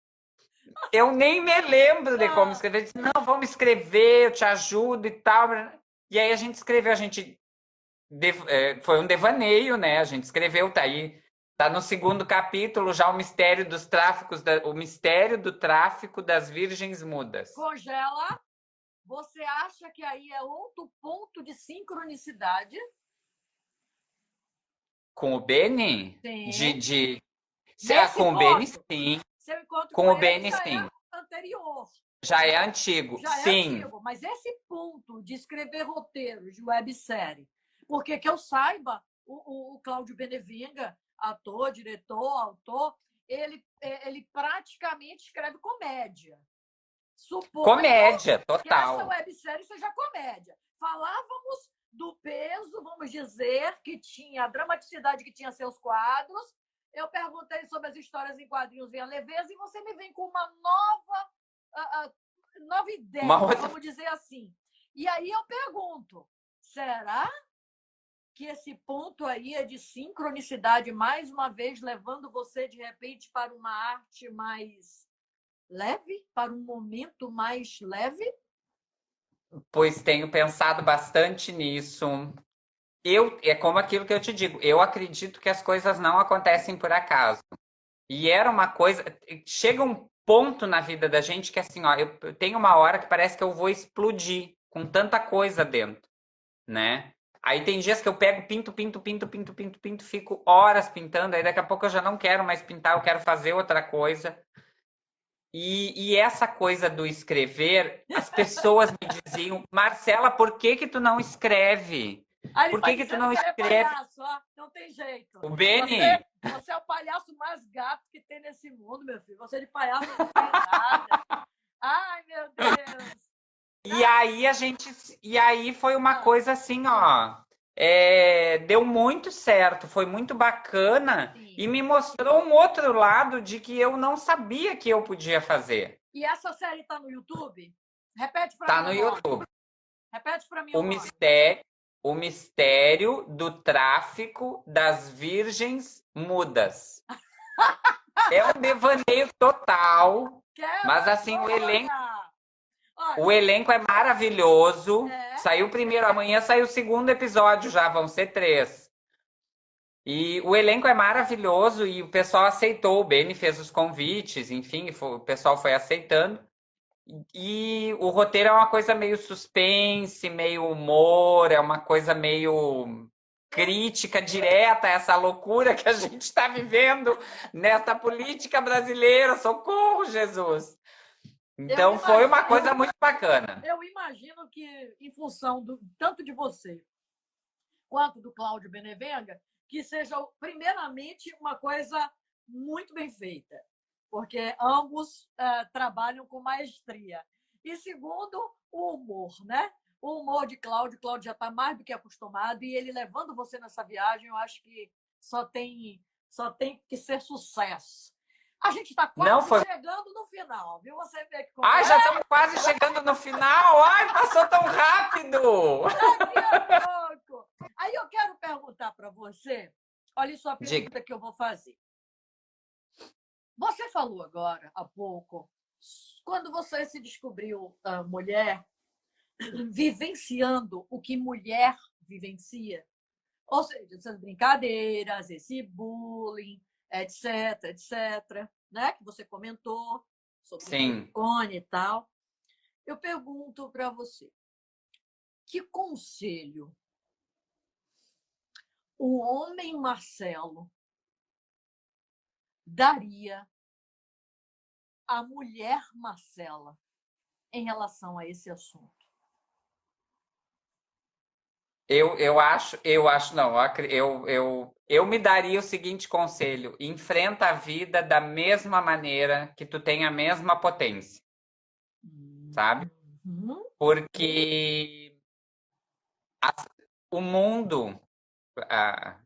eu nem me lembro de como escrever. Ele disse, não, vamos escrever, eu te ajudo e tal. E aí a gente escreveu, foi um devaneio, né? A gente escreveu, tá aí. Tá no segundo capítulo já o mistério dos tráficos, o mistério do tráfico das virgens mudas. Congela. Você acha que aí é outro ponto de sincronicidade? Com o Beni? Sim. Com o Beni, Ponto, sim. seu encontro Com com o ele Beni, já sim. é anterior. Já é antigo, Já é sim. antigo, mas esse ponto de escrever roteiros de websérie, porque que eu saiba, o Cláudio Benevinga, ator, diretor, autor, ele praticamente escreve comédia. Suponho Comédia, que essa total. websérie seja comédia. Falávamos do peso, vamos dizer, que tinha, a dramaticidade que tinha seus quadros. Eu perguntei sobre as histórias em quadrinhos em leveza e você me vem com uma nova ideia, vamos dizer assim. E aí eu pergunto, será que esse ponto aí é de sincronicidade, mais uma vez, levando você, de repente, para uma arte mais leve, para um momento mais leve? Pois tenho pensado bastante nisso. É como aquilo que eu te digo, eu acredito que as coisas não acontecem por acaso. E era uma coisa. Chega um ponto na vida da gente que assim, ó, eu tenho uma hora que parece que eu vou explodir com tanta coisa dentro, né? Aí tem dias que eu pego, pinto, fico horas pintando, aí daqui a pouco eu já não quero mais pintar, eu quero fazer outra coisa. E essa coisa do escrever, as pessoas me diziam, Marcela, por que que tu não escreve? Aí ele Por vai que que tu dizendo não que ele é escreve? palhaço, ó. Não tem jeito. O Beni, Você é o palhaço mais gato que tem nesse mundo, meu filho. Você de palhaço não tem nada. Ai, meu Deus. e aí foi uma coisa assim, ó, deu muito certo, foi muito bacana Sim. e me mostrou um outro lado de que eu não sabia que eu podia fazer. E essa série tá no YouTube? Repete para Tá mim no o nome. YouTube. Repete para mim O o nome. o mistério do tráfico das virgens mudas. É um devaneio total, Quero mas assim, acompanhar. o Olha, elenco é maravilhoso. é. Saiu o primeiro, amanhã saiu o segundo episódio já, vão ser 3. E o elenco é maravilhoso e o pessoal aceitou, o Beni fez os convites, enfim, o pessoal foi aceitando. E o roteiro é uma coisa meio suspense, meio humor, é uma coisa meio crítica direta a essa loucura que a gente está vivendo nessa política brasileira. Socorro, Jesus! Então foi uma coisa muito bacana. Eu imagino que, em função tanto de você quanto do Cláudio Benevenga, que seja, primeiramente, uma coisa muito bem feita, porque ambos trabalham com maestria. E segundo, o humor, né? O humor de Cláudio. Cláudio já está mais do que acostumado, e ele levando você nessa viagem, eu acho que só tem que ser sucesso. A gente está quase chegando no final, viu? Você vê que como já estamos quase chegando no final. Ai, passou tão rápido! Daqui a pouco. Aí eu quero perguntar para você, olha só a pergunta que eu vou fazer. Você falou agora, há pouco, quando você se descobriu mulher, vivenciando o que mulher vivencia, ou seja, essas brincadeiras, esse bullying, etc, etc, né? Que você comentou sobre o Cone e tal. Eu pergunto para você, que conselho o homem Marcelo daria à mulher Marcela em relação a esse assunto? Eu me daria o seguinte conselho: enfrenta a vida da mesma maneira que tu tem a mesma potência, sabe? Porque O mundo ah,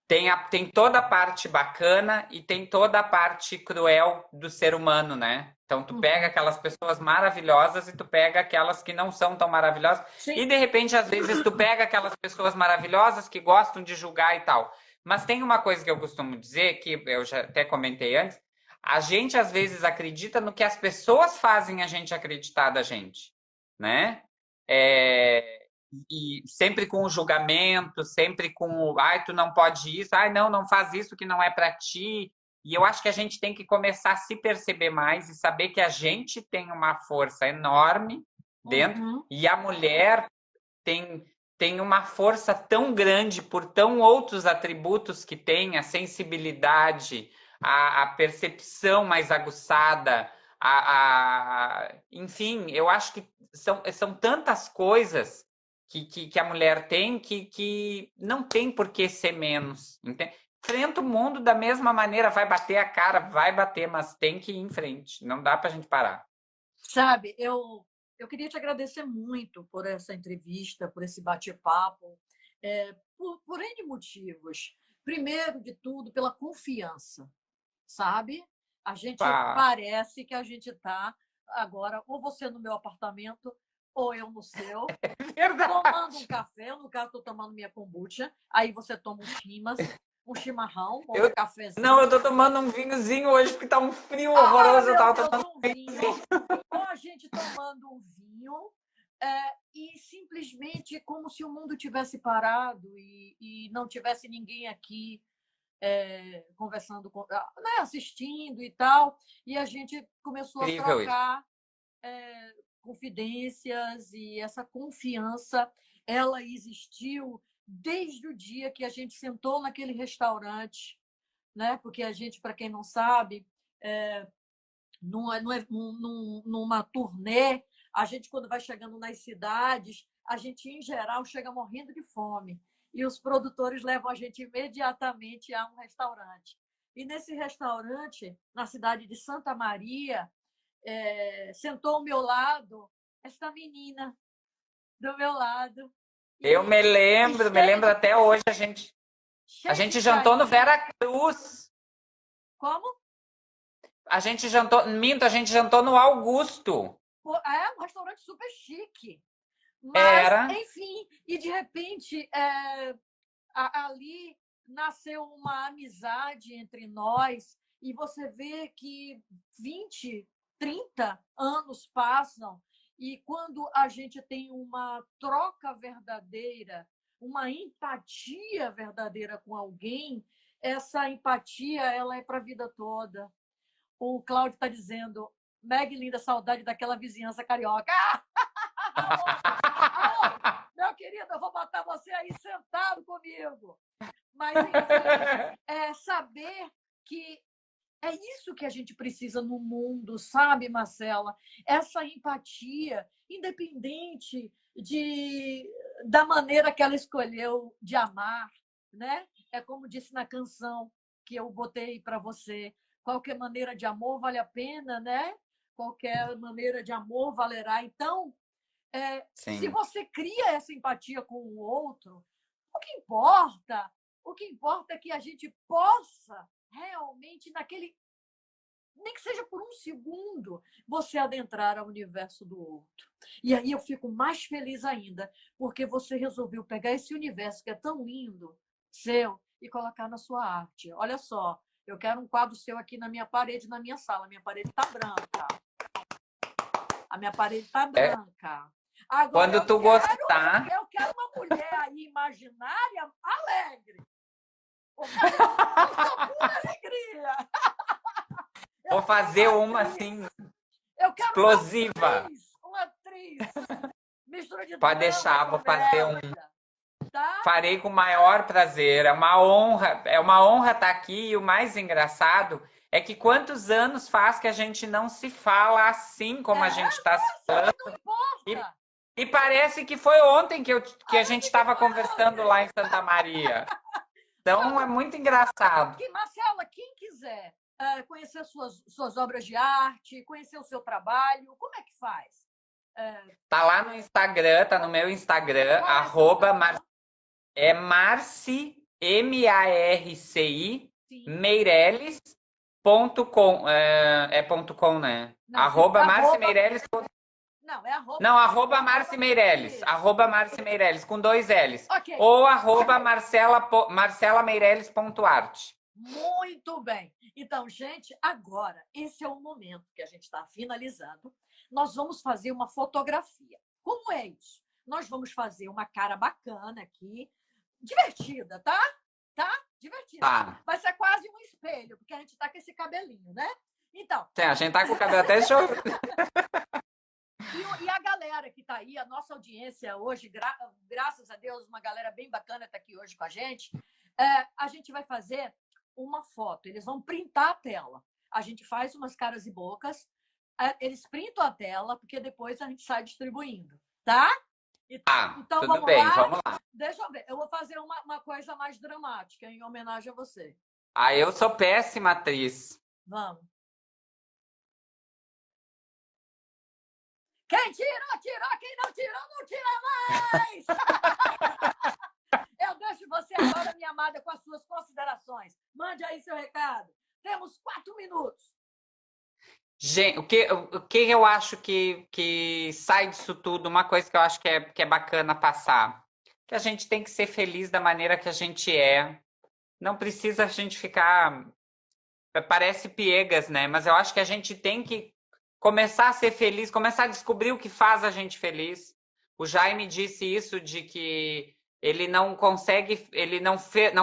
tem toda a parte bacana e tem toda a parte cruel do ser humano, né? Então tu pega Uhum. aquelas pessoas maravilhosas e tu pega aquelas que não são tão maravilhosas. Sim. E de repente, às vezes, tu pega aquelas pessoas maravilhosas que gostam de julgar e tal. Mas tem uma coisa que eu costumo dizer, que eu já até comentei antes, a gente às vezes acredita no que as pessoas fazem a gente acreditar da gente, né? É, e sempre com o julgamento, sempre com o, ai, tu não pode isso, ai, não, não faz isso que não é para ti. E eu acho que a gente tem que começar a se perceber mais e saber que a gente tem uma força enorme dentro Uhum. e a mulher tem tem uma força tão grande por tão outros atributos que tem, a sensibilidade, a percepção mais aguçada, enfim, eu acho que são tantas coisas que a mulher tem que não tem por que ser menos. Entende? Enfrenta o mundo da mesma maneira, vai bater a cara, vai bater, mas tem que ir em frente. Não dá pra gente parar. Sabe, eu queria te agradecer muito por essa entrevista, por esse bate-papo, por N motivos. Primeiro de tudo, pela confiança, sabe? A gente Pá, parece que a gente está agora, ou você no meu apartamento, ou eu no seu, tomando um verdade. café. Eu, no caso, estou tomando minha kombucha. Aí você toma um chimarrão ou um Eu, não, eu cafezinho. tô tomando um vinhozinho hoje porque tá um frio Ah, horroroso. Eu meu tava Deus, tomando um um vinho. vinhozinho. Ou a gente tomando um vinho e simplesmente como se o mundo tivesse parado e não tivesse ninguém aqui conversando, né, assistindo e tal. E a gente começou a Incrível isso. trocar confidências e essa confiança, ela existiu desde o dia que a gente sentou naquele restaurante, né? Porque a gente, para quem não sabe, numa turnê, a gente, quando vai chegando nas cidades, a gente, em geral, chega morrendo de fome. E os produtores levam a gente imediatamente a um restaurante. E nesse restaurante, na cidade de Santa Maria, sentou ao meu lado esta menina do meu lado. Eu E me lembro até hoje a cheia de gente jantou no carinho. Vera Cruz. Como? A gente jantou, minto, a gente jantou no Augusto. É um restaurante super chique. Mas, Era. enfim, e de repente ali nasceu uma amizade entre nós, e você vê que 20, 30 anos passam, e quando a gente tem uma troca verdadeira, uma empatia verdadeira com alguém, essa empatia ela é para a vida toda. O Cláudio está dizendo, Meg, linda, saudade daquela vizinhança carioca. Alô, alô, meu querido, eu vou botar você aí sentado comigo. Mas, enfim, saber que é isso que a gente precisa no mundo, sabe, Marcela? Essa empatia, independente da maneira que ela escolheu de amar, né? É como disse na canção que eu botei para você, qualquer maneira de amor vale a pena, né? Qualquer maneira de amor valerá. Então, se Sim, você cria essa empatia com o outro, o que importa é que a gente possa realmente, nem que seja por um segundo, você adentrar ao universo do outro. E aí eu fico mais feliz ainda, porque você resolveu pegar esse universo que é tão lindo, seu, e colocar na sua arte. Olha só, eu quero um quadro seu aqui na minha parede, na minha sala. Minha parede está branca. A minha parede está é. branca. Agora Quando tu gostar, eu quero uma mulher aí imaginária alegre. Eu sou pura alegria. vou Eu quero fazer uma uma atriz. assim Eu quero explosiva. uma atriz. Mistura de Pode drama e deixar, vou fazer um. comédia. Tá? Farei com o maior prazer. É uma honra estar aqui. E o mais engraçado é que quantos anos faz que a gente não se fala assim como a gente está se Nossa, falando? mas não E, importa. e parece que foi ontem que a gente Parece que estava foi conversando ontem. lá em Santa Maria. Então é muito engraçado. Marcela, quem quiser conhecer suas obras de arte, conhecer o seu trabalho, como é que faz? Tá lá no Instagram, tá no meu Instagram, Qual é arroba esse Mar... é Marci, M-A-R-C-I, Sim. Meireles.com, ponto com, né? Não, Arroba Marci arroba... Meireles. Não, é arroba... Não, arroba Marci Meireles. Isso. Arroba Marci Meireles, com 2 L's. Ok. Ou arroba marcelameireles.art. Muito bem. Então, gente, agora, esse é o momento que a gente está finalizando. Nós vamos fazer uma fotografia. Como é isso? Nós vamos fazer uma cara bacana aqui, divertida, tá? Tá? Divertida. Tá. Vai ser quase um espelho, porque a gente tá com esse cabelinho, né? Então, Sim, a gente tá com o cabelo até show. e a galera que está aí, a nossa audiência hoje, graças a Deus, uma galera bem bacana está aqui hoje com a gente vai fazer uma foto. Eles vão printar a tela. A gente faz umas caras e bocas, eles printam a tela, porque depois a gente sai distribuindo, tá? Então, tudo bem, vamos lá. Deixa eu ver. Eu vou fazer uma coisa mais dramática, em homenagem a você. Eu sou péssima atriz. Vamos. Quem tirou, tirou. Quem não tirou, não tira mais! Eu deixo você agora, minha amada, com as suas considerações. Mande aí seu recado. Temos 4 minutos. Gente, o que eu acho que sai disso tudo, uma coisa que eu acho que é bacana passar, que a gente tem que ser feliz da maneira que a gente é. Não precisa a gente ficar... Parece piegas, né? Mas eu acho que a gente tem que começar a ser feliz, começar a descobrir o que faz a gente feliz. O Jaime disse isso, de que ele não consegue, ele não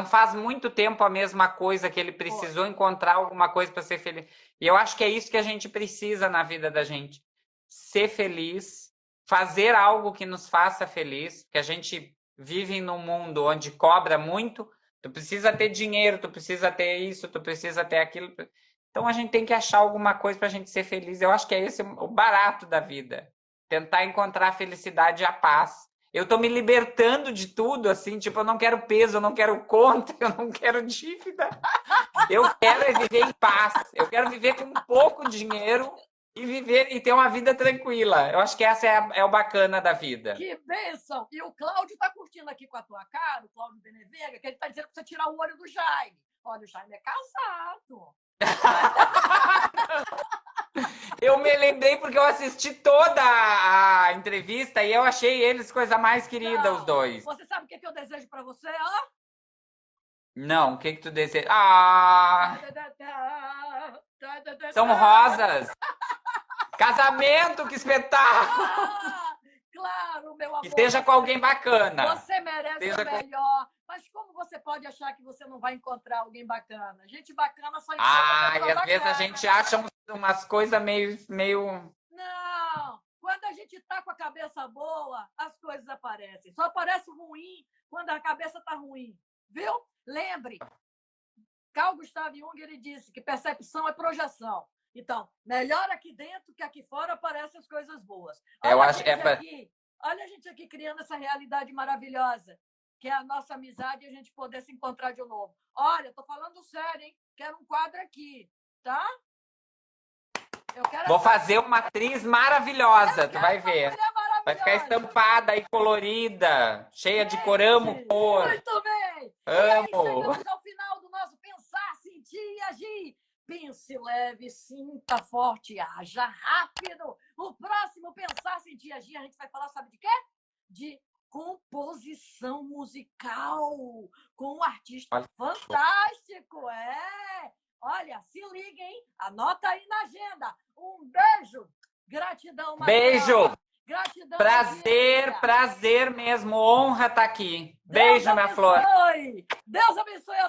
faz muito tempo a mesma coisa, que ele precisou encontrar alguma coisa para ser feliz. E eu acho que é isso que a gente precisa na vida da gente. Ser feliz, fazer algo que nos faça feliz, que a gente vive num mundo onde cobra muito, tu precisa ter dinheiro, tu precisa ter isso, tu precisa ter aquilo. Então a gente tem que achar alguma coisa para a gente ser feliz. Eu acho que é esse o barato da vida. Tentar encontrar a felicidade e a paz. Eu tô me libertando de tudo, assim, tipo, eu não quero peso, eu não quero conta, eu não quero dívida. Eu quero viver em paz. Eu quero viver com pouco dinheiro e ter uma vida tranquila. Eu acho que essa é o bacana da vida. Que bênção! E o Cláudio tá curtindo aqui com a tua cara, o Cláudio Benevega, que ele tá dizendo que você tirar o olho do Jaime. Olha, o Jaime é casado. Eu me lembrei porque eu assisti toda a entrevista e eu achei eles coisa mais querida, os dois. Você sabe o que eu desejo pra você, ó? Não, o que tu deseja? São rosas! Casamento, que espetáculo! Claro, meu amor. Que seja com alguém bacana. Você merece o melhor. Mas como você pode achar que você não vai encontrar alguém bacana? Gente bacana só encontra e às vezes a gente acha umas coisas meio... Não! Quando a gente tá com a cabeça boa, as coisas aparecem. Só aparece ruim quando a cabeça tá ruim. Viu? Lembre, Carl Gustav Jung, ele disse que percepção é projeção. Então, melhor aqui dentro que aqui fora aparecem as coisas boas. Olha a gente aqui criando essa realidade maravilhosa, que é a nossa amizade e a gente poder se encontrar de novo. Olha, tô falando sério, hein? Quero um quadro aqui, tá? Vou fazer uma atriz maravilhosa, tu vai ver. Vai ficar estampada aí, colorida, cheia de coramo, cor. Muito bem! Amo! E aí, chegamos ao final do nosso Pensar, Sentir e Agir. Pense leve, sinta forte, haja rápido. O próximo Pensar, Sentir e Agir, a gente vai falar, sabe de quê? De composição musical com um artista fantástico, Olha, se liga, hein? Anota aí na agenda. Um beijo. Gratidão, Marcela. Beijo. Gratidão. Prazer mesmo. Honra estar aqui. Beijo, minha flor. Deus abençoe a